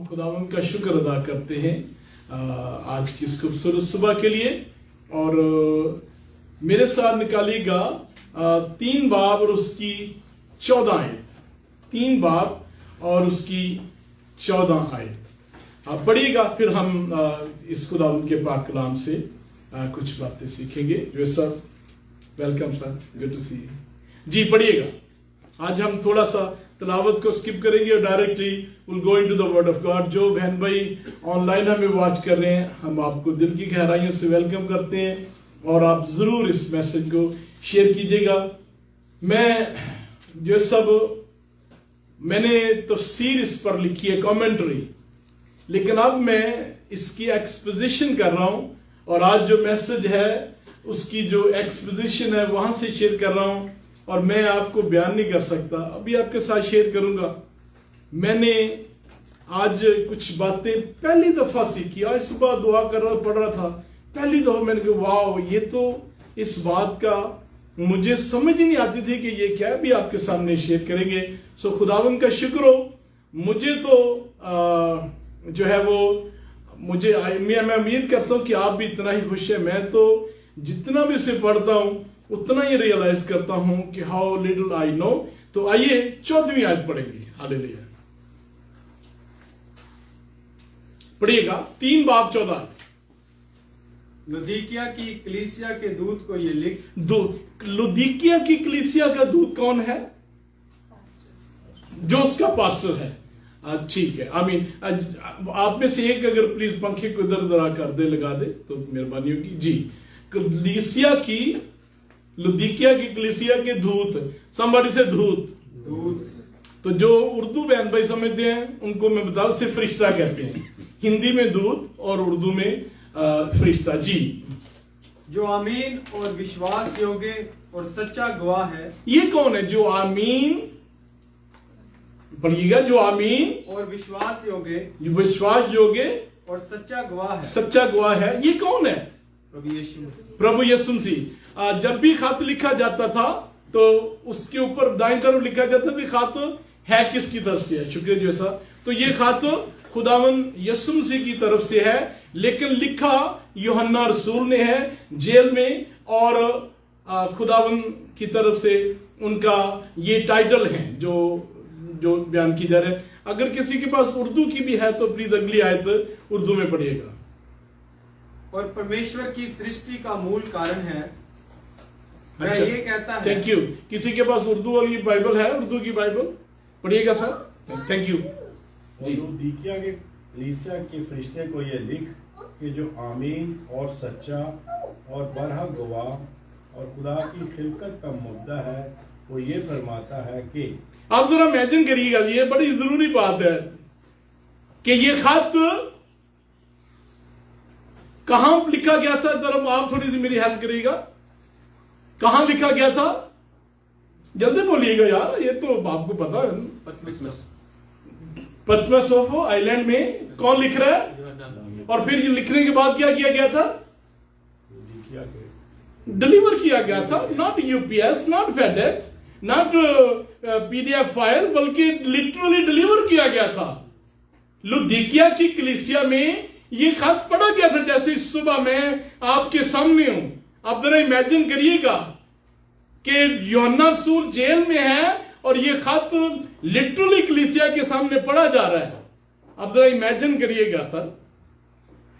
खुदावंद का शुक्र अदा करते हैं आज की इस खूबसूरत सुबह के लिए। और मेरे साथ निकालिएगा 3 बाब और उसकी 14 आयत। 3 बाब और उसकी 14 आयत आप पढ़िएगा, फिर हम इस खुदावंद के पाक कलाम से कुछ बातें सीखेंगे। जो sir welcome sir, good to see you. जी पढ़िएगा। आज हम थोड़ा सा तलावत को स्किप करेंगे और directly will go into the word of God. जो बहन भाई ऑनलाइन हमें वॉच कर रहे हैं, हम आपको दिल की गहराइयों से वेलकम करते हैं और आप जरूर इस मैसेज को शेयर कीजिएगा। मैंने तफसीर इस पर लिखी है, कमेंट्री, लेकिन अब मैं इसकी एक्सपोजिशन कर रहा हूं और आज जो मैसेज है उसकी जो एक्सपोजिशन है वहां से शेयर कर रहा हूं और मैं आपको बयान नहीं कर सकता, अभी आपके साथ शेयर करूंगा। मैंने आज कुछ बातें पहली दफा सीखी, आज सुबह दुआ कर रहा पढ़ रहा था, पहली दफा मैंने कहा वाह, ये तो इस बात का मुझे समझ ही नहीं आती थी कि ये क्या है, भी आपके सामने शेयर करेंगे। सो खुदावंद का शुक्र हो, मुझे तो जो है वो मैं उम्मीद करता हूं कि आप भी इतना ही खुश है। मैं तो जितना भी इसे पढ़ता हूं उतना ही रियलाइज करता हूं कि हाउ लिटिल आई नो। तो आइए 14वीं आयत पढ़ेंगे। हालेलुया, पढ़िएगा 3 बाब 14। लुदीकिया की कलीसिया के दूत को ये लिख। लुदीकिया की कलीसिया का दूत कौन है? जो उसका पास्टर है। ठीक है, आप में से एक अगर प्लीज पंखे को इधर उधर कर दे, लगा दे तो मेहरबानी होगी जी। लुदीकिया की कलीसिया के दूत, somebody से दूत। तो जो उर्दू बहन भाई समझते हैं उनको मैं बताऊं, सिर्फ फरिश्ता कहते हैं, हिंदी में दूत और उर्दू में फरिश्ता। जी, जो आमीन और विश्वास योग्य और सच्चा गवाह है। ये कौन है जो आमीन? पढ़िएगा, जो आमीन और विश्वास योग्य और सच्चा गवाह है। सच्चा गवाह है। ये कौन है? प्रभु यीशु मसीह। जब भी खत लिखा जाता था तो उसके ऊपर दाईं तरफ लिखा जाता था खत है किसकी तरफ से है। शुक्रिया जैसा। तो ये खत खुदावंद यीशु मसीह की तरफ से है, लेकिन लिखा यूहन्ना रसूल ने है जेल में, और खुदावंद की तरफ से उनका ये टाइटल है जो बयान की जा रहा है। अगर किसी के पास उर्दू की भी है तो प्लीज अगली आयत उर्दू में पढ़िएगा। और परमेश्वर की सृष्टि का मूल कारण है। अच्छा, ये कहता है। Thank you. किसी के पास उर्दू वाली बाइबल है? उर्दू की बाइबल पढ़िएगा सर। Thank you. लुदीकिया के कलीसिया के फरिश्ते को यह लिख कि जो आमीन और सच्चा और बरहा गवाह और खुदा की खिलकत का मुद्दा है, वो ये फरमाता है कि आप जरा इमेजिन करिएगा, ये बड़ी जरूरी बात है कि ये खत कहां लिखा गया था। जरा आप थोड़ी सी मेरी हेल्प करिएगा, कहां लिखा गया था? जल्दी बोलिएगा यार, ये तो आपको पता है। पटमस ऑफ आइलैंड में कौन लिख रहा है? और फिर ये लिखने के बाद क्या किया गया था? डिलीवर किया गया था। Not UPS, not FedEx, not PDF file, बल्कि लिटरली डिलीवर किया गया था। लुदीकिया की कलीसिया में ये खत पढ़ा गया था। जैसे इस सुबह मैं आपके सामने हूं, आप जरा इमेजिन करिएगा कि यूहन्ना रसूल जेल में है और ये खत लिटरली कलीसिया के सामने पढ़ा जा रहा है। आप जरा इमेजिन करिएगा सर।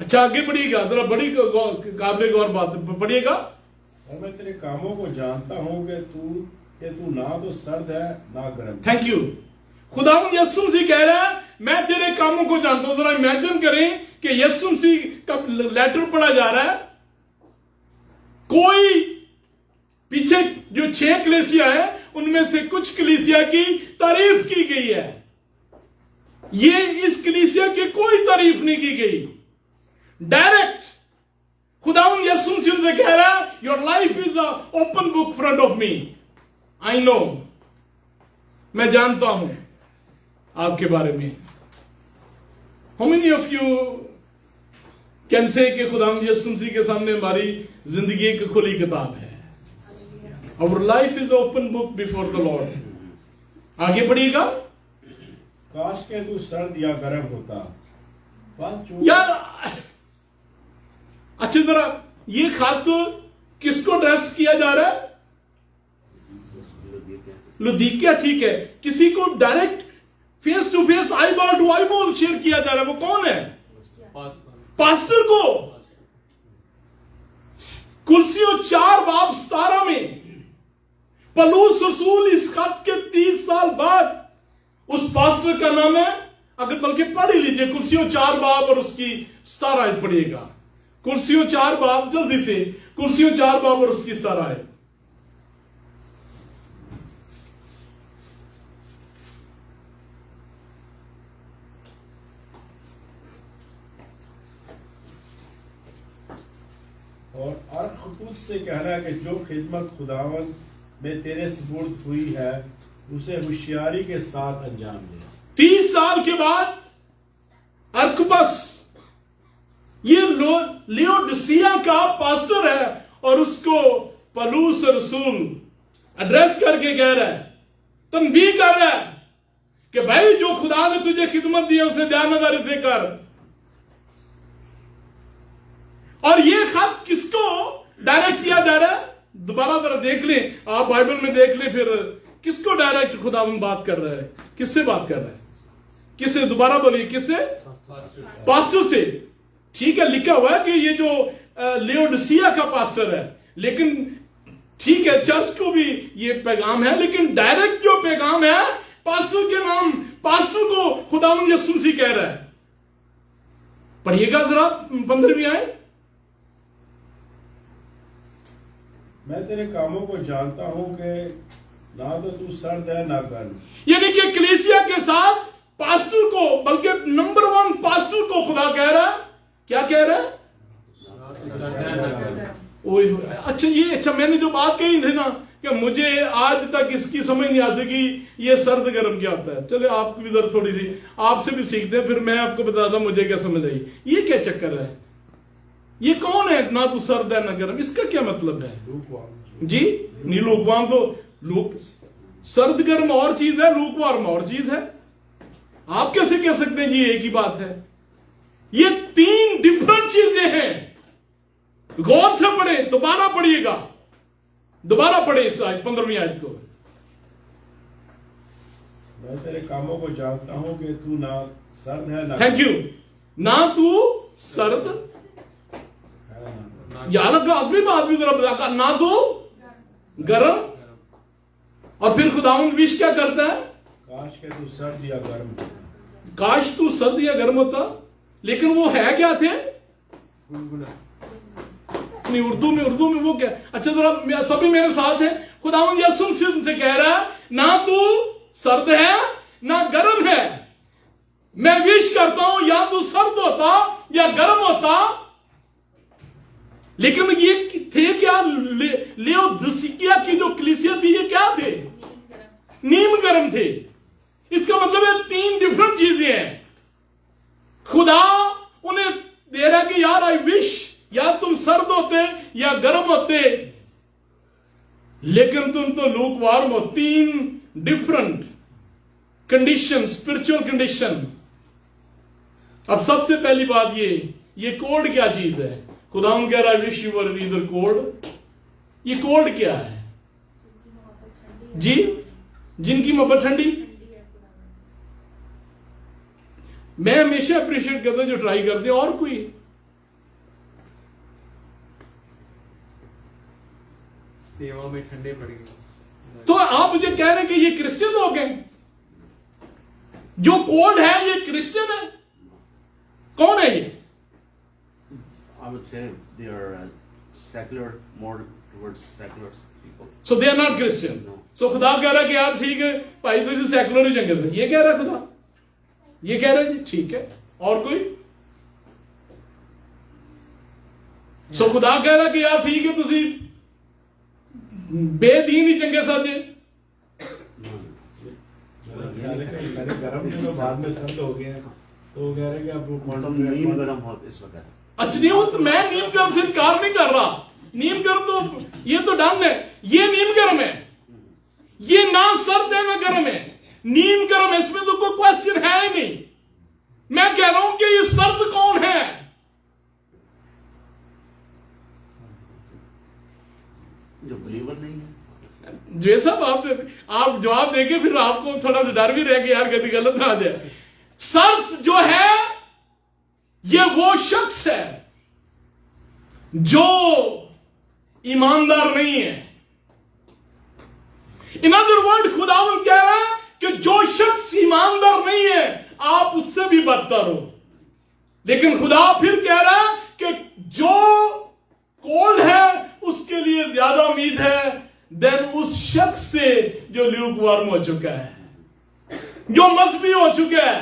अच्छा आगे बढ़िएगा, जरा बड़ी काबिल गौर बात पढ़िएगा। और मैं तेरे कामों को जानता हूं कि तू ना तो सर्द है ना गर्म। Thank you. खुदावंद यीशु मसीह कह रहा है मैं तेरे कामों को जानता हूं। जरा इमेजिन करें कि यीशु मसीह का लेटर पढ़ा जा रहा है। कोई पीछे जो 6 कलीसिया है उनमें से कुछ कलीसिया की तारीफ की गई है, ये इस कलीसिया की कोई तारीफ नहीं की गई। डायरेक्ट खुदावंद यीशु मसीह से कह रहा है your life is a open book front of me. I know, मैं जानता हूं आपके बारे में। How many of you can say कि खुदावंद यीशु मसीह के सामने हमारी जिंदगी एक खुली किताब है। Our life is open book before the Lord। आगे बढ़िएगा। काश के तू सर्द या गर्म होता। बात जो यार अच्छी तरह ये खत किसको एड्रेस किया जा रहा है? लुदीकिया, ठीक है। किसी को direct face to face, eyeball to eyeball share किया जा रहा है। वो कौन है? पास्टर को। कुलसियों 4 बाब 17 में पलूस रसूल इस खत के 30 साल बाद, उस पास्टर का नाम है, अगर बल्कि पढ़ ही लीजिए, कुलसियों 4 बाब और उसकी 17 आयत पढ़िएगा। कुलसियों 4 बाब, जल्दी से, कुलसियों 4 बाब और उसकी 17 आयत। और अर्खुस से कहना है कि जो खिदमत खुदावन में तेरे सुपुर्द हुई है उसे होशियारी के साथ अंजाम दे। 30 साल के बाद अर्खुपस ये लियोडिसिया का पास्टर है और उसको पलूस रसूल एड्रेस करके कह रहा है, तनबीह कर रहा है कि भाई जो खुदा ने तुझे खिदमत दी है उसे ध्यानदारी से कर। और ये खत किसको डायरेक्ट किया जा रहा है? दोबारा जरा देख लें, आप बाइबल में देख लें, फिर किसको डायरेक्ट खुदावन बात कर रहा है? किससे बात कर रहा है? किससे? दोबारा बोलिए, किससे? पास्टर से। ठीक है, लिखा हुआ है कि ये जो लियोडिसिया का पास्टर है, लेकिन ठीक है, चर्च को भी ये पैगाम है, लेकिन डायरेक्ट जो पैगाम है पास्टर के नाम, पास्टर को खुदावन यीशु मसीह कह रहा है। पढ़िएगा जरा 15वीं आयत। मैं तेरे कामों को जानता हूं कि ना तो तू सर्द है ना गर्म। यानी कि कलीसिया के साथ पास्टर को, बल्कि नंबर 1 पास्टर को खुदा कह रहा है, क्या कह रहा है? ओए अच्छा, ये अच्छा, मैंने जो बात कही थी ना कि मुझे आज तक इसकी समझ नहीं आती कि ये सर्द गर्म क्या होता है। चले आपकी भी जरा थोड़ी सी आपसे भी सीखते हैं, फिर मैं आपको बताता मुझे क्या समझ आई। ये क्या चक्कर है? ये कौन है ना तो सर्द है ना गर्म? इसका क्या मतलब है जी? नहीं, लूकवार्म तो सर्द गर्म और चीज है, लूकवार्म और चीज है। आप कैसे कह सकते हैं जी एक ही बात है? ये 3 डिफरेंट चीजें हैं। गौर से पढ़े, दोबारा पढ़िएगा, दोबारा पढ़े इस 15वीं आयत को। मैं तेरे कामों को जानता हूं कि तू ना सर्द है ना। Thank you. ना तू सर्द, याद रखो, अगली बात भी जरा बताता, ना तो गर्म। और फिर खुदावंद विश क्या करता है? काश के तू सर्द या गर्म होता। काश तू सर्द या गर्म होता, लेकिन वो है क्या थे? नहीं, उर्दू में वो क्या? अच्छा जरा सभी मेरे साथ है। खुदावंद यीशु मसीह से कह रहा है, ना तू सर्द है ना गर्म है। मैं विश करता हूं या तू सर्द होता या गर्म होता। लेकिन ये थे क्या? लियोदिकिया की जो कलीसिया थी, ये क्या थे? नीम गर्म थे। इसका मतलब है 3 डिफरेंट चीजें हैं। खुदा उन्हें दे रहा कि यार आई विश या तुम सर्द होते या गर्म होते, लेकिन तुम तो लूकवार्म हो। 3 डिफरेंट कंडीशन, स्पिरिचुअल कंडीशन। अब सबसे पहली बात ये कोल्ड क्या चीज है? खुदावन कह रहा है wish you were either cold. ये कोल्ड क्या है जी? जिनकी मोहब्बत ठंडी। मैं हमेशा अप्रिशिएट करता हूं जो ट्राई करते हैं। और कोई? सेवा में ठंडे पड़ गए। तो आप मुझे कह रहे हैं कि ये क्रिश्चियन लोग हैं? जो कोल्ड है ये क्रिश्चियन है? कौन है ये? I would say they are secular, more towards secular people. So they are not Christian. No. So खुदा कह रहा है कि यार ठीक है भाई, तो सेकुलर ही जंगल है। ये कह रहा है खुदा, ये कह रहा है जी, ठीक है। और कोई? सो खुदा कह रहा है कि यार ठीक है, तुसी बेदीन ही चंगे साजे। गर्म थे तो बाद में सर्द हो गए, तो वो कह रहे कि आप तुम नीम गर्म हो इस वक्त। अच्छा नहीं, वो तो मैं नीम गर्म से इनकार नहीं कर रहा। नीम गर्म तो ये तो डन है, ये नीम गर्म है। ये ना सर्द है ना गर्म है, नीम गर्म, इसमें तो कोई क्वेश्चन है ही नहीं। मैं कह रहा हूं कि ये सर्द कौन है? जो बिलीवर नहीं है। जो साहब आप जवाब देंगे फिर आपको थोड़ा सा डर भी रहेगा यार कभी गलत ना आ जाए। सर्द जो है ये वो शख्स है जो ईमानदार नहीं है। इन अदर वर्ड खुदावंद कह रहा है कि जो शख्स ईमानदार नहीं है आप उससे भी बदतर हो। लेकिन खुदा फिर कह रहा है कि जो कोल्ड है उसके लिए ज्यादा उम्मीद है देन उस शख्स से जो ल्यूकवार्म हो चुका है, जो मजहबी हो चुका है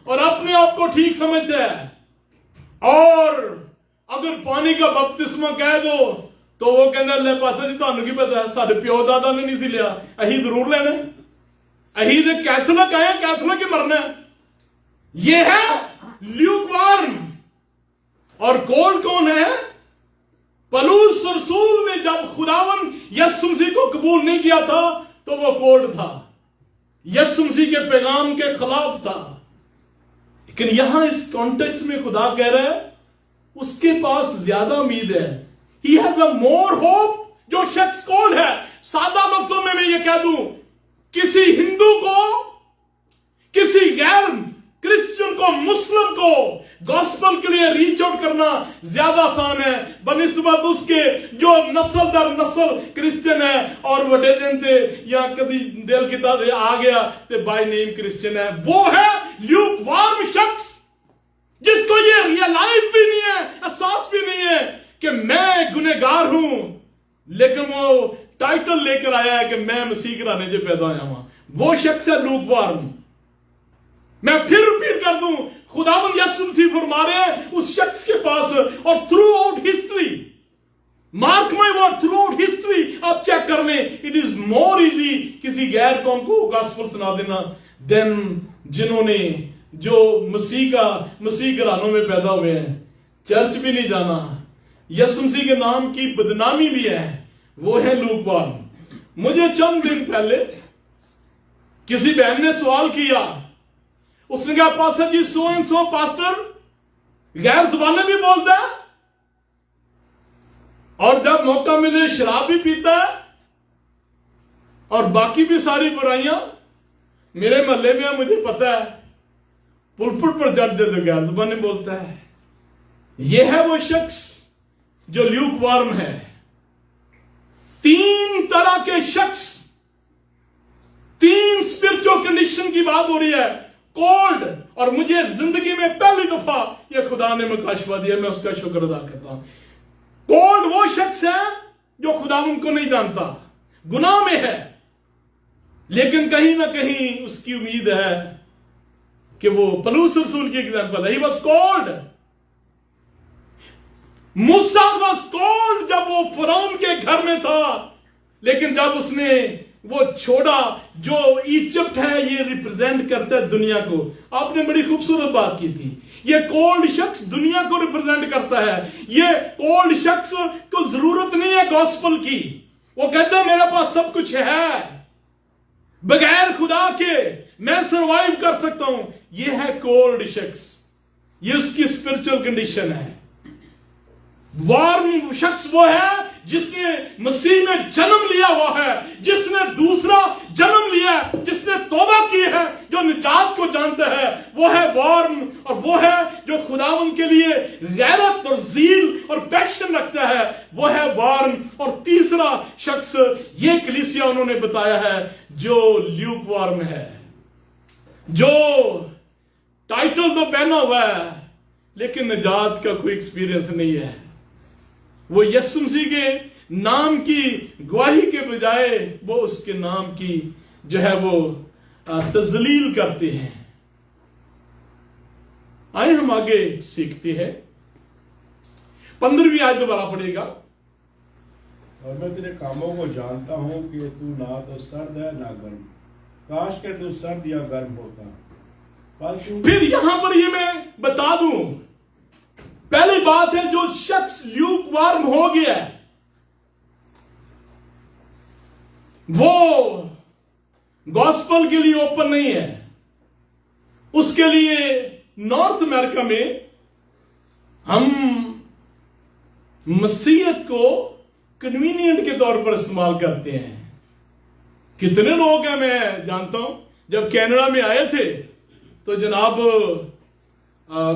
और अपने आप को ठीक समझता है। और अगर पानी का बपतिस्मा कह दो तो वो कहना ले पासा जी ਤੁਹਾਨੂੰ ਕੀ ਪਤਾ ਸਾਡੇ ਪਿਓ ਦਾਦਾ ਨੇ ਨਹੀਂ ਸੀ ਲਿਆ, ਅਸੀਂ ਜ਼ਰੂਰ ਲੈਣਾ, ਅਸੀਂ ਤੇ कैथोलिक आए, कैथोलिक ही मरना। ये है ल्यूकवार्म। और कोल्ड कौन है? पलूस रसूल ने जब खुदावन यीशु मसीह को कबूल नहीं किया था तो वो कोल्ड था, यीशु मसीह के पैगाम के खिलाफ था। लेकिन यहां इस कॉन्टेक्स्ट में खुदा कह रहा है उसके पास ज्यादा उम्मीद है। He has a more hope. जो शख्स कोल्ड है, सादा लफ्जों में मैं ये कह दूं, किसी हिंदू को, किसी गैर क्रिश्चियन को, मुस्लिम को गॉस्पेल के लिए रीच आउट करना ज्यादा आसान है बनिस्बत उसके जो नस्ल दर नस्ल क्रिश्चियन है और वडे दिन थे या कभी दिल किता आ गया ते बाय नेम क्रिश्चियन है। वो है ल्यूकवार्म शख्स जिसको ये रियलाइज भी नहीं है, एहसास भी नहीं है कि मैं गुनहगार हूं, लेकिन वो टाइटल लेकर आया है कि मैं मसीह घराने से पैदा आया हूं। वो शख्स है ल्यूकवार्म। मैं फिर रिपीट कर दूं, खुदावंद यीशु मसीह फरमा रहे हैं उस शख्स के पास, और through out history, mark my word, through out history आप चेक कर लें, इट इज मोर इजी किसी गैर कौम को गॉस्पेल सुना देना देन जिन्होंने जो मसीह घरानों में पैदा हुए हैं, चर्च भी नहीं जाना, यीशु मसीह के नाम की बदनामी भी है, वो है ल्यूकवार्म। मुझे चंद दिन पहले किसी बहन ने सवाल किया, उसने कहा pastor ji so and so pastor गैर जुबानें भी बोलता है और जब मौका मिले शराब भी पीता है और बाकी भी सारी बुराइयां मेरे मोहल्ले में मुझे पता है, पुलपुट पर जड़ दे तो गैर जुबानें बोलता है। यह है वो शख्स जो ल्यूकवार्म है। तीन तरह के शख्स, तीन स्पिरिचुअल कंडीशन की बात हो रही है, कोल्ड। और मुझे जिंदगी में पहली दफा यह खुदा ने मुकाशवा दिया, मैं उसका शुक्र अदा करता हूं। कोल्ड वो शख्स है जो खुदा उनको नहीं जानता, गुनाह में है, लेकिन कहीं ना कहीं उसकी उम्मीद है कि वो पलूस रसूल की एग्जांपल है। He was cold. Musa was cold जब वो फिरौन के घर में था, लेकिन जब उसने वो छोड़ा, जो इजिप्ट है ये रिप्रेजेंट करता है दुनिया को। आपने बड़ी खूबसूरत बात की थी, ये कोल्ड शख्स दुनिया को रिप्रेजेंट करता है। ये कोल्ड शख्स को जरूरत नहीं है गॉस्पेल की, वो कहता है मेरे पास सब कुछ है, बगैर खुदा के मैं सरवाइव कर सकता हूं। ये है कोल्ड शख्स, ये उसकी स्पिरिचुअल कंडीशन है। वार्म शख्स वो है जिसने मसीह में जन्म लिया हुआ है, जिसने दूसरा जन्म लिया है, जिसने तौबा की है, जो निजात को जानता है, वो है वार्म। और वो है जो खुदावंद के लिए गैरत और ज़ील और पैशन रखता है, वो है वार्म। और तीसरा शख्स ये कलीसिया उन्होंने बताया है जो ल्यूकवार्म है, जो टाइटल तो पहना हुआ है लेकिन निजात का कोई एक्सपीरियंस नहीं है। वो यीशु मसीह के नाम की गवाही के बजाय वो उसके नाम की जो है वो तजलील करते हैं। आइए हम आगे सीखते हैं। 15वीं आयत दोबारा पढ़ेगा। और मैं तेरे कामों को जानता हूं कि तू ना तो सर्द है ना गर्म, काश के तू सर्द या गर्म होता। फिर यहां पर ये मैं बता दूं, पहली बात है जो शख्स ल्यूकवार्म हो गया वो गॉस्पल के लिए ओपन नहीं है। उसके लिए नॉर्थ अमेरिका में हम मसीहत को कन्वीनियंट के तौर पर इस्तेमाल करते हैं। कितने लोग हैं मैं जानता हूं, जब कनाडा में आए थे तो जनाब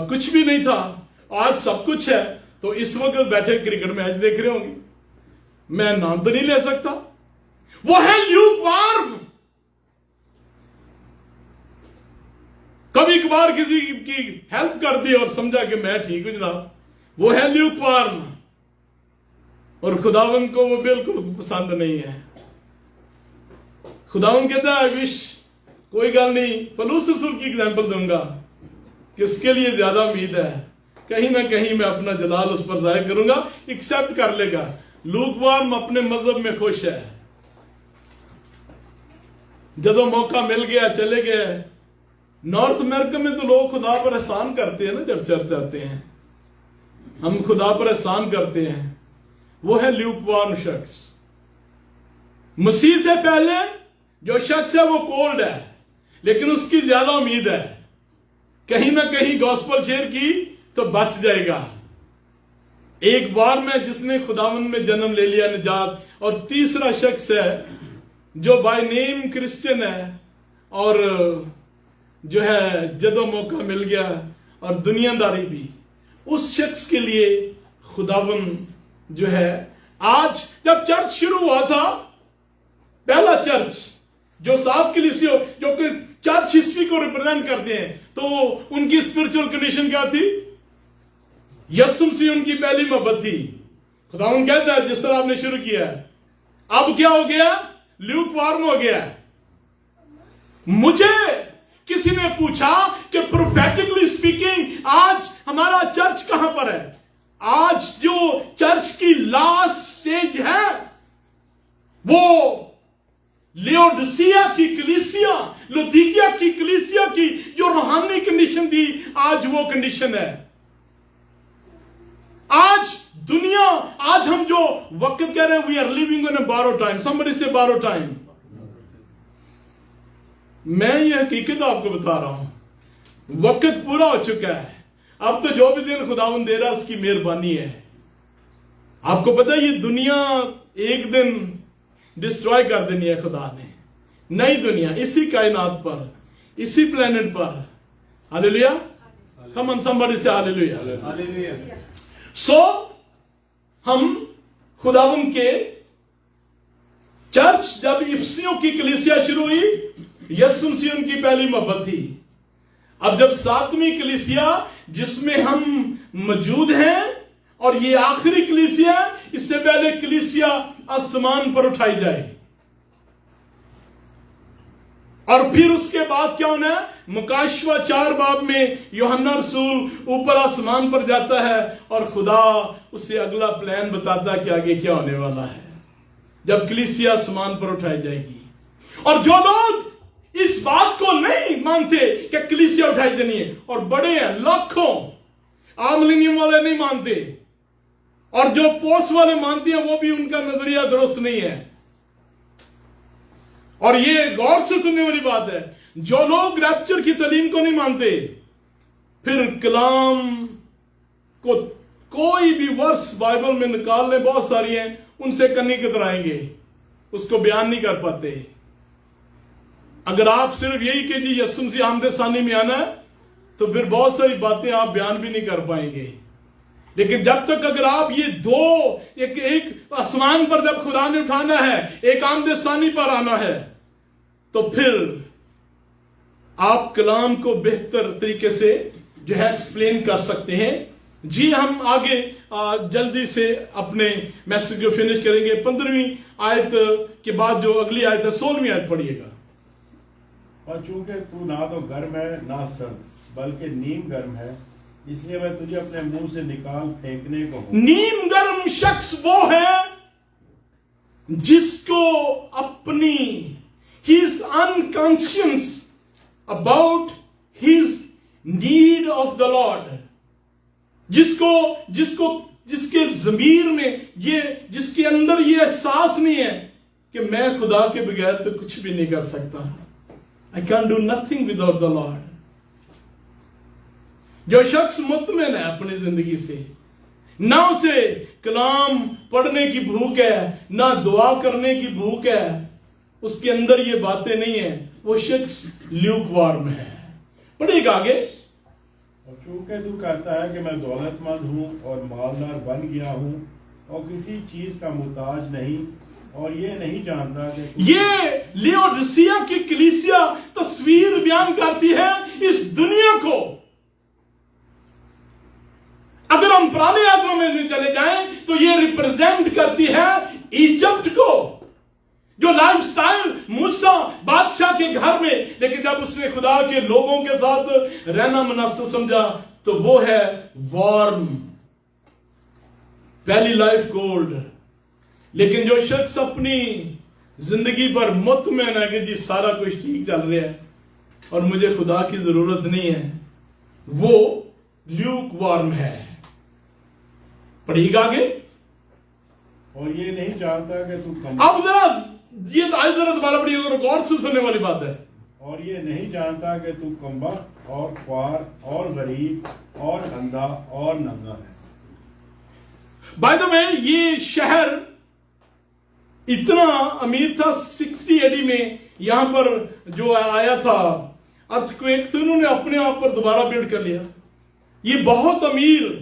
कुछ भी नहीं था, आज सब कुछ है। तो इस वक्त बैठे क्रिकेट मैच देख रहे होंगे, मैं नाम तो नहीं ले सकता। वो है ल्यूकवार्म। कभी कभार किसी की हेल्प कर दी और समझा कि मैं ठीक हूं जनाब, वो है ल्यूकवार्म। और खुदावन को वो बिल्कुल पसंद नहीं है। खुदावन कहता है विश कोई गल नहीं, पलूस रसूल की एग्जांपल दूंगा कि उसके लिए ज्यादा उम्मीद है, कहीं ना कहीं मैं अपना जलाल उस पर जाहिर करूंगा, एक्सेप्ट कर लेगा। लूकवार्म अपने मजहब में खुश है, जब मौका मिल गया चले गए। नॉर्थ अमेरिका में तो लोग खुदा पर एहसान करते हैं ना, जब चर्च आते हैं हम खुदा पर एहसान करते हैं। वो है ल्यूकवार्म शख्स। मसीह से पहले जो शख्स है वो कोल्ड है, लेकिन उसकी ज्यादा उम्मीद है, कहीं ना कहीं गॉस्पल शेयर की तो बच जाएगा। एक बार में जिसने खुदावन में जन्म ले लिया, निजात। और तीसरा शख्स है जो बाय नेम क्रिश्चियन है और जो है जदों मौका मिल गया और दुनियादारी भी। उस शख्स के लिए खुदावन जो है, आज जब चर्च शुरू हुआ था, पहला चर्च जो 7 कलीसिया जो कि चर्च हिस्ट्री को रिप्रेजेंट करते हैं, तो उनकी स्पिरिचुअल कंडीशन क्या थी? यीशु मसीह उनकी पहली मोहब्बत थी। खुदावन कहता है जिस तरह आपने शुरू किया, अब क्या हो गया? ल्यूकवार्म हो गया। मुझे किसी ने पूछा कि प्रोफेटिकली स्पीकिंग आज हमारा चर्च कहां पर है? आज जो चर्च की लास्ट स्टेज है वो लियोडिसिया की कलीसिया, लुदीकिया की कलीसिया की जो रूहानी कंडीशन थी, आज वो कंडीशन है। आज दुनिया, आज हम जो वक्त कह रहे हैं, वी आर लिविंग इन अ बारो टाइम। समबडी से बारो टाइम। मैं ये हकीकत आपको बता रहा हूं, वक्त पूरा हो चुका है। अब तो जो भी दिन खुदावन दे रहा है उसकी मेहरबानी है। आपको पता है ये दुनिया एक दिन डिस्ट्रॉय कर देनी है खुदा ने। नई दुनिया इसी कायनात पर, इसी प्लेनेट पर। हालेलुया। कम ऑन समबडी से हालेलुया। हालेलुया। सो हम खुदावन के चर्च, जब इफिसियों की कलीसिया शुरू हुई, यीशु मसीह उनकी पहली मोहब्बत थी। अब जब 7वीं कलीसिया जिसमें हम मौजूद हैं, और ये आखिरी कलीसिया, इससे पहले कलीसिया आसमान पर उठाई जाए, और फिर उसके बाद क्या होना है? मुकाशवा 4 बाब में यूहन्ना रसूल ऊपर आसमान पर जाता है और खुदा उससे अगला प्लान बताता है कि आगे क्या होने वाला है जब कलीसिया आसमान पर उठाई जाएगी। और जो लोग इस बात को नहीं मानते कि कलीसिया उठाई देनी है, और बड़े हैं लाखों, आमलिनियम वाले नहीं मानते, और जो पोस्ट वाले मानते हैं वो भी उनका नजरिया दुरुस्त नहीं है। और ये गौर से सुनने वाली बात है, जो लोग रैप्चर की तालीम को नहीं मानते, फिर कलाम को कोई भी वर्स बाइबल में निकाल ले, बहुत सारी हैं, उनसे कन्नी कतराएंगे, उसको बयान नहीं कर पाते। अगर आप सिर्फ यही कि जी यीशु मसीह आमदे सानी में आना है, तो फिर बहुत सारी बातें आप बयान भी नहीं कर पाएंगे। लेकिन जब तक अगर आप ये दो, एक आसमान पर जब खुदा ने उठाना है, एक आमदे सानी पर आना है, तो फिर आप कलाम को बेहतर तरीके से जो है एक्सप्लेन कर सकते हैं। जी हम आगे जल्दी से अपने मैसेज को फिनिश करेंगे। 15वीं आयत के बाद जो अगली आयत है 16वीं आयत पढ़िएगा। और चूंकि तू ना तो गर्म है ना सर्द, बल्कि नीम गर्म है, इसलिए मैं तुझे अपने मुंह से निकाल फेंकने को हूं। नीम गर्म शख्स वो है जिसको अपनी his unconscious about his need of the Lord, जिसके ज़मीर में ये, जिसके अंदर ये एहसास नहीं है कि मैं खुदा के बगैर तो कुछ भी नहीं कर सकता। I can do nothing without the Lord. जो शख्स मुतमिन है अपनी जिंदगी से, ना उसे कलाम पढ़ने की भूख है, ना दुआ करने की भूख है, उसके अंदर ये बातें नहीं है, वो शख्स ल्यूकवार्म है। पढ़ेगा आगे। और चूंकि तू कहता है कि मैं दौलतमंद हूँ और मालदार बन गया हूँ और किसी चीज का मुताज नहीं, और ये नहीं जानता कि ये लियोडिसिया की कलीसिया तस्वीर बयान करती है इस दुनिया को। अगर हम पुराने आत्मा में चले जाएं तो ये रिप्रेजेंट करती है इजिप्ट को, जो लाइफस्टाइल मूसा बादशाह के घर में, लेकिन जब उसने खुदा के लोगों के साथ रहना मुनासिब समझा तो वो है वार्म, पहली लाइफ गोल्ड। लेकिन जो शख्स अपनी जिंदगी पर मुतमईन है कि जी सारा कुछ ठीक चल रहा है और मुझे खुदा की जरूरत नहीं है, वो ल्यूक वार्म है। पढ़िएगा आगे। और ये नहीं जानता कि तू अब जरा ये आज जरा दोबारा पढ़िए, जरा गौर से सुनने वाली बात है। और ये नहीं जानता कि तू कमबख्त और ख्वार और गरीब और अंधा और नंगा है। बाय द वे, ये शहर इतना अमीर था 60 एडी में, यहां पर जो आया था अर्थक्वेक, तो इन्होंने अपने आप पर दोबारा बिल्ड कर लिया। ये बहुत अमीर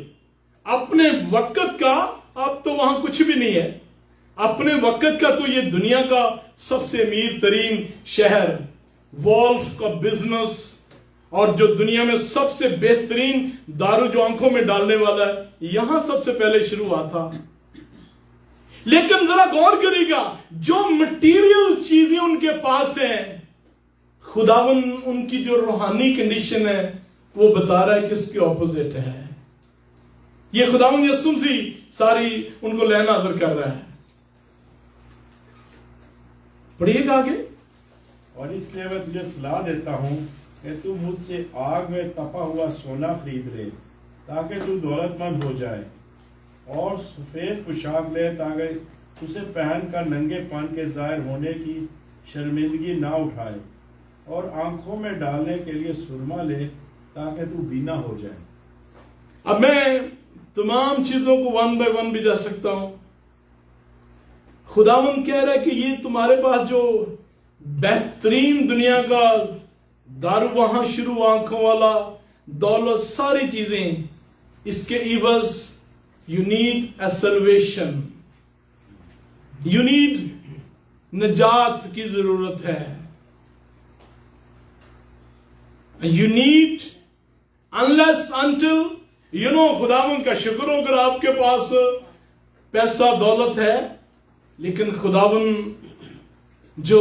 अपने वक्त का, अब तो वहां कुछ भी नहीं है, अपने वक्त का तो ये दुनिया का सबसे अमीर तरीन शहर, वॉल्फ का बिजनेस, और जो दुनिया में सबसे बेहतरीन दारू जो आंखों में डालने वाला है, यहां सबसे पहले शुरू हुआ था। लेकिन जरा गौर करिएगा, जो मटेरियल चीजें उनके पास हैं, खुदावन उनकी जो रूहानी कंडीशन है वो बता रहा है कि उसके ऑपोजिट है। ये खुदावन यीशु मसीह सारी उनको लेना हाजिर कर रहा है। पढ़िएगा आगे। और इसलिए मैं तुझे सलाह देता हूँ कि तू मुझसे आग में तपा हुआ सोना खरीद ले, ताकि तू दौलतमंद हो जाए, और सफेद पोशाक ले, ताकि उसे पहनकर नंगेपन के जाहिर होने की शर्मिंदगी ना उठाए, और आंखों में डालने के लिए सुरमा ले, ताकि तू बीना हो जाए। अब मैं तमाम चीजों को वन बाय वन भी जा सकता हूं। खुदावन कह रहा है कि ये तुम्हारे पास जो बेहतरीन दुनिया का दारू वहां शुरू आंखों वाला दौलत सारी चीजें, इसके इवज you need a salvation, you need निजात की जरूरत है। यू नीड अनलेस अनटिल खुदावन का शुक्र हो अगर आपके पास पैसा दौलत है, लेकिन खुदावन जो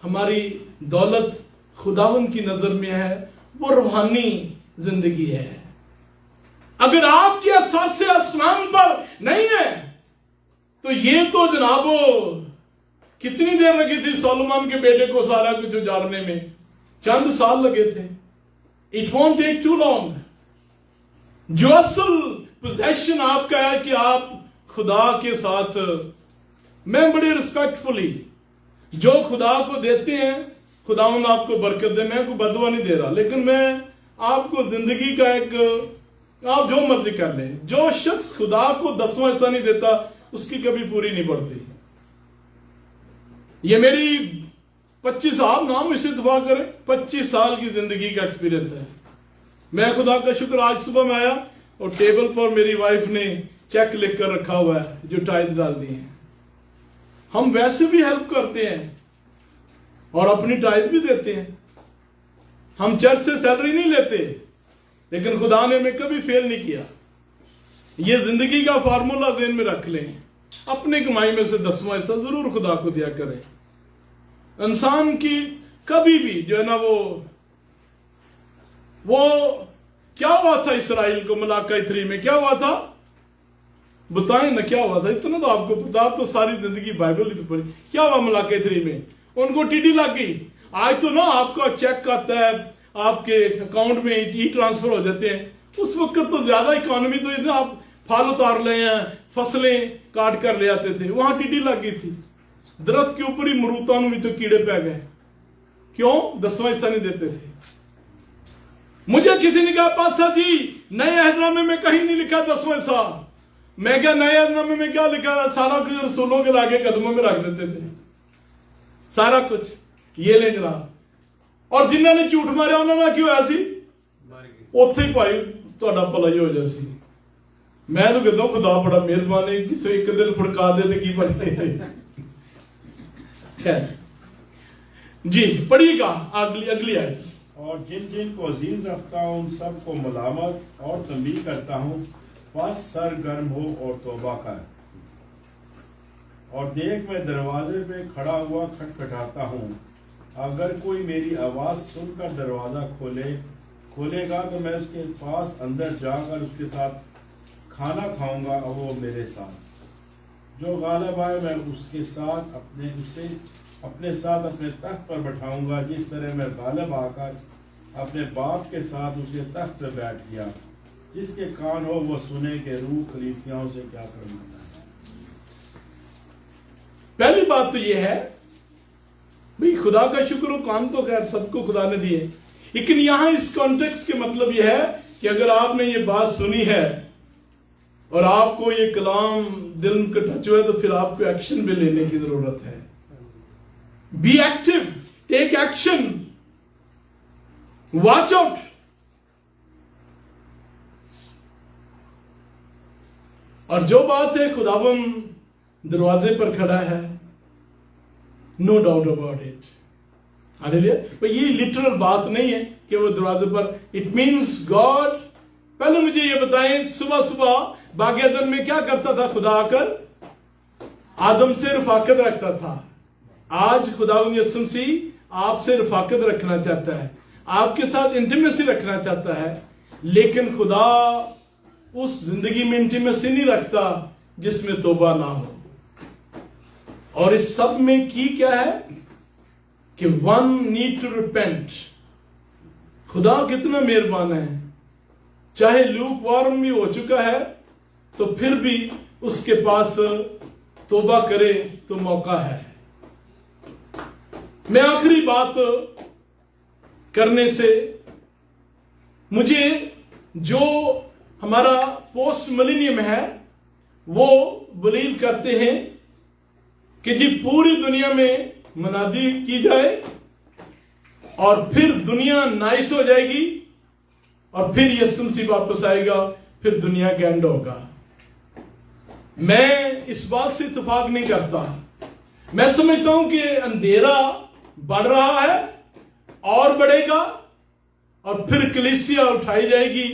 हमारी दौलत खुदावन की नजर में है वो रूहानी जिंदगी है। अगर आपके असासे आसमान पर नहीं है तो ये तो जनाबो कितनी देर लगी थी सोलोमन के बेटे को सारा कुछ उजाड़ने में, चंद साल लगे थे। It won't take too long. जो असल पोजेशन आपका है कि आप खुदा के साथ, मैं बड़ी रिस्पेक्टफुली जो खुदा को देते हैं, खुदावंद आपको बरकत दे, मैं कोई बदवा नहीं दे रहा, लेकिन मैं आपको जिंदगी का एक, आप जो मर्जी कर लें, जो शख्स खुदा को 10वां हिस्सा नहीं देता उसकी कभी पूरी नहीं पड़ती। ये मेरी 25 साल, नाम इसे दफा करें, 25 साल की जिंदगी का एक्सपीरियंस है। मैं खुदा का शुक्र, आज सुबह में आया और टेबल पर मेरी वाइफ ने चेक लिख कर रखा हुआ है जो टाइद डाल दी है। हम वैसे भी हेल्प करते हैं और अपनी टाइद भी देते हैं। हम चर्च से सैलरी नहीं लेते, लेकिन खुदा ने हमें कभी फेल नहीं किया। ये जिंदगी का फार्मूला ज़हन में रख लें, अपनी कमाई में से 10वां हिस्सा जरूर खुदा को दिया करें। इंसान की कभी भी जो है ना, वो क्या हुआ था इसराइल को मलाका 3 में, क्या हुआ था बताएं ना, क्या हुआ था? इतना तो आपको पता, आप तो सारी जिंदगी बाइबल ही तो पढ़ी। क्या हुआ मलाका 3 में? उनको टीडी लग गई। आज तो ना आपका चेक आता है, आपके अकाउंट में ई ट्रांसफर हो जाते हैं। उस वक्त तो ज्यादा इकोनॉमी तो इतना, आप फल उतार ले हैं, फसलें काट कर ले आते थे, वहां टीडी लग गई थी। दरख्त के ऊपर ही मरूतां में तो कीड़े पै गए। क्यों? 10वां हिस्सा नहीं देते थे। मुझे किसी ने कहा पातशाह जी नए अहदनामे में कहीं नहीं लिखा 10वां हिस्सा। मैं क्या नए अहदनामे में क्या लिखा है? सारा कुछ रसूलों के लागे कदमों में रख देते थे, सारा कुछ। ये ले जनाब, और जिन्होंने झूठ मारिया उन्होंने क्यों होया सी? उत्थे ही भाई तुहाडा भला ही हो जाए सी। मैं तो कहता हूं खुदा बड़ा मेहरबान है, किसी एक दिल फड़का दे तो की बने। जी पढ़िएगा अगली आयत। और जिन जिन को अजीज रखता हूँ उन सब को मलामत और तंबीह करता हूँ, बस सरगर्म हो और तौबा कर। और देख मैं दरवाजे पे खड़ा हुआ खटखटाता हूँ, अगर कोई मेरी आवाज सुनकर दरवाजा खोलेगा तो मैं उसके पास अंदर जाकर उसके साथ खाना खाऊंगा और वो मेरे साथ। जो गालिब आए मैं उसके साथ अपने साथ अपने तख्त पर बैठाऊंगा, जिस तरह मैं गालिब आकर अपने बाप के साथ उसके तख्त पर बैठ गया। जिसके कान हो वो सुने कि रूह कलीसियाओं से क्या फरमाता है। पहली बात तो ये है भाई, खुदा का शुक्र हो, कान तो खैर सबको खुदा ने दिए, लेकिन यहां इस कॉन्टेक्स्ट के मतलब यह है कि अगर आपने ये बात सुनी है और आपको ये कलाम दिल में टच हुआ है तो फिर आपको एक्शन भी लेने की जरूरत है। Be active, take action, watch out. और जो बात है खुदावन दरवाजे पर खड़ा है, no doubt about it. Hallelujah. पर ये लिटरल बात नहीं है कि वो दरवाजे पर, इट मींस गॉड। पहले मुझे ये बताएं, सुबह सुबह बाग अदन में क्या करता था खुदा? आकर आदम से रफाकत रखता था। आज खुदावंद यीशु मसीह आपसे रफाकत रखना चाहता है, आपके साथ इंटीमेसी रखना चाहता है, लेकिन खुदा उस जिंदगी में इंटीमेसी नहीं रखता जिसमें तौबा ना हो। और इस सब में की क्या है कि वन नीड टू रिपेंट। खुदा कितना मेहरबान है, चाहे लूक वार्म भी हो चुका है तो फिर भी उसके पास तौबा करे तो मौका है। मैं आखिरी बात करने से, मुझे जो हमारा पोस्ट मिलेनियम है वो बिलीव करते हैं कि जी पूरी दुनिया में मनादी की जाए और फिर दुनिया नाइस हो जाएगी और फिर यीशु मसीह वापस आएगा, फिर दुनिया का एंड होगा। मैं इस बात से इत्तेफाक नहीं करता। मैं समझता हूं कि अंधेरा बढ़ रहा है और बढ़ेगा और फिर कलीसिया उठाई जाएगी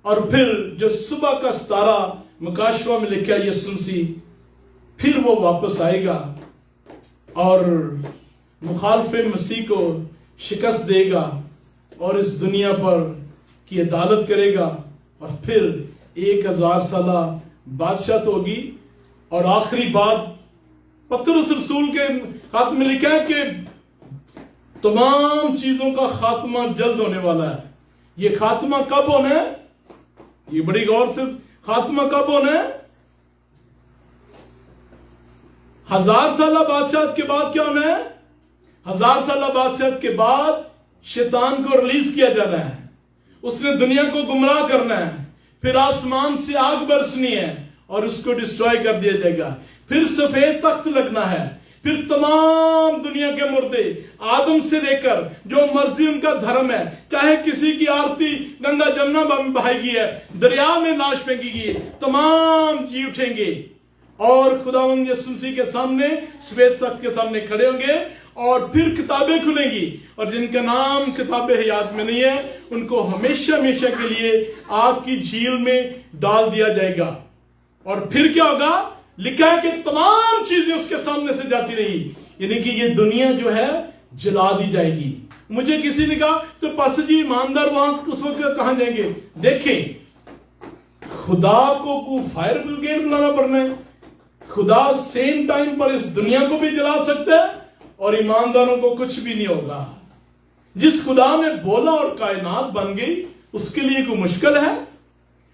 और फिर जो सुबह का सितारा मुकाशवा में लिखा यीशु मसीह, फिर वो वापस आएगा और मुखालफे मसीह को शिकस्त देगा और इस दुनिया पर की अदालत करेगा और फिर 1000 साला बादशाह होगी। और आखिरी बात पतरस रसूल के खात में लिखा है कि तमाम चीजों का खात्मा जल्द होने वाला है। ये खात्मा कब होना है? ये बड़ी गौर से, खात्मा कब होना है? 1000 साला बादशाह के बाद क्या होना है? 1000 साला बादशाह के बाद शैतान को रिलीज किया जाना है, उसने दुनिया को गुमराह करना है, फिर आसमान से आग बरसनी है और उसको डिस्ट्रॉय कर दिया जाएगा, फिर सफेद तख्त लगना है, फिर तमाम दुनिया के मुर्दे आदम से लेकर जो मर्जी उनका धर्म है, चाहे किसी की आरती गंगा जमुना में बहाई गई है, दरिया में लाश फेंकी गई है, तमाम जी उठेंगे और खुदावंद यीशु मसीह के सामने सफेद तख्त के सामने खड़े होंगे और फिर किताबें खुलेंगी और जिनका नाम किताबे हयात में नहीं है उनको हमेशा हमेशा के लिए आग की झील में डाल दिया जाएगा। और फिर क्या होगा? लिखा है कि तमाम चीजें उसके सामने से जाती रही, यानी कि ये दुनिया जो है जला दी जाएगी। मुझे किसी ने कहा तो पास जी ईमानदार वहां उस वक्त कहां जाएंगे? देखें, खुदा को फायर ब्रिगेड बुलाना पड़ना है। खुदा सेम टाइम पर इस दुनिया को भी जला सकता है और ईमानदारों को कुछ भी नहीं होगा। जिस खुदा ने बोला और कायनात बन गई, उसके लिए कोई मुश्किल है?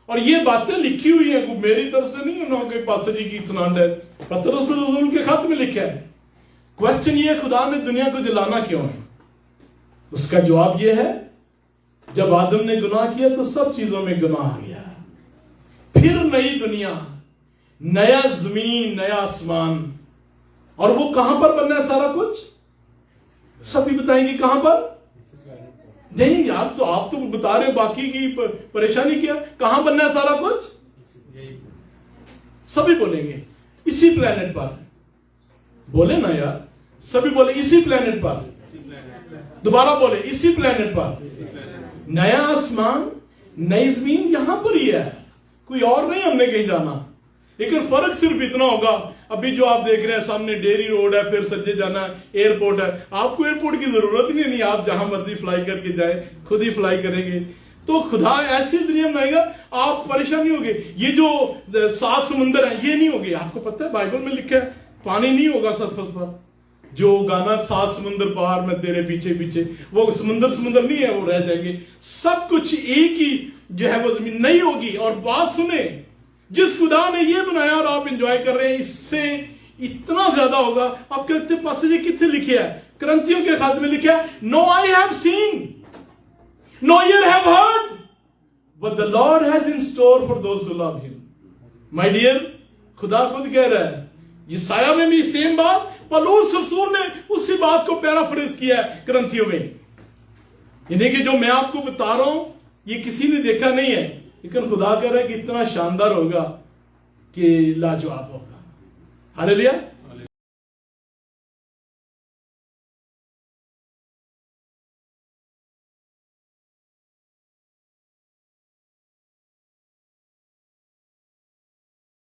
और ये बातें लिखी हुई हैं, मेरी तरफ से नहीं, उन्होंने पास्टर जी की सुनांड है, पतरस रसूल के खत में लिखा है। क्वेश्चन ये, खुदा ने दुनिया को जलाना क्यों है? उसका जवाब ये है, जब आदम ने गुनाह किया तो सब चीजों में गुनाह आ गया। फिर नई दुनिया, नया जमीन, नया आसमान, और वो कहां पर बनना है सारा कुछ? सभी बताएंगे कहां पर? नहीं यार, तो आप तो बता रहे हो, बाकी की परेशानी क्या? कहां बनना है सारा कुछ? सभी बोलेंगे इसी प्लेनेट पर। बोले ना यार, सभी बोले इसी प्लेनेट पर। दोबारा बोले इसी प्लेनेट पर। नया आसमान, नई जमीन यहां पर ही है, कोई और नहीं, हमने कहीं जाना। लेकिन फर्क सिर्फ इतना होगा, अभी जो आप देख रहे हैं सामने डेरी रोड है, फिर सज्जे जाना एयरपोर्ट है। आपको एयरपोर्ट की जरूरत ही नहीं, आप जहां मर्जी फ्लाई करके जाए, खुद ही फ्लाई करेंगे। तो खुदा ऐसी दुनिया बनाएगा, आप परेशान नहीं होगे। ये जो 7 समुंदर है ये नहीं होगे। आपको पता है बाइबल में लिखा है पानी नहीं होगा सरफेस पर। जो गाना 7 समुंदर पार मैं तेरे पीछे पीछे, वो समुंदर नहीं है, वो रह जाएंगे। सब कुछ एक ही जो है वो जमीन नहीं होगी। और बात सुने, जिस खुदा ने ये बनाया और आप एंजॉय कर रहे हैं, इससे इतना ज्यादा होगा। आप कहते पास ये कितने लिखे है? करंथियों के खाते में लिखा है, no eye have seen, no ear have heard, but the Lord has in store for those who love him. My dear, खुदा खुद कह रहा है, यशायाह में भी सेम बात, पौलुस रसूल ने उसी बात को पैराफ्रेज किया है करंथियों में। यानी कि जो मैं आपको बता रहा हूं ये किसी ने देखा नहीं है, लेकिन खुदा कह रहा है कि इतना शानदार होगा कि लाजवाब होगा। हालेलुया।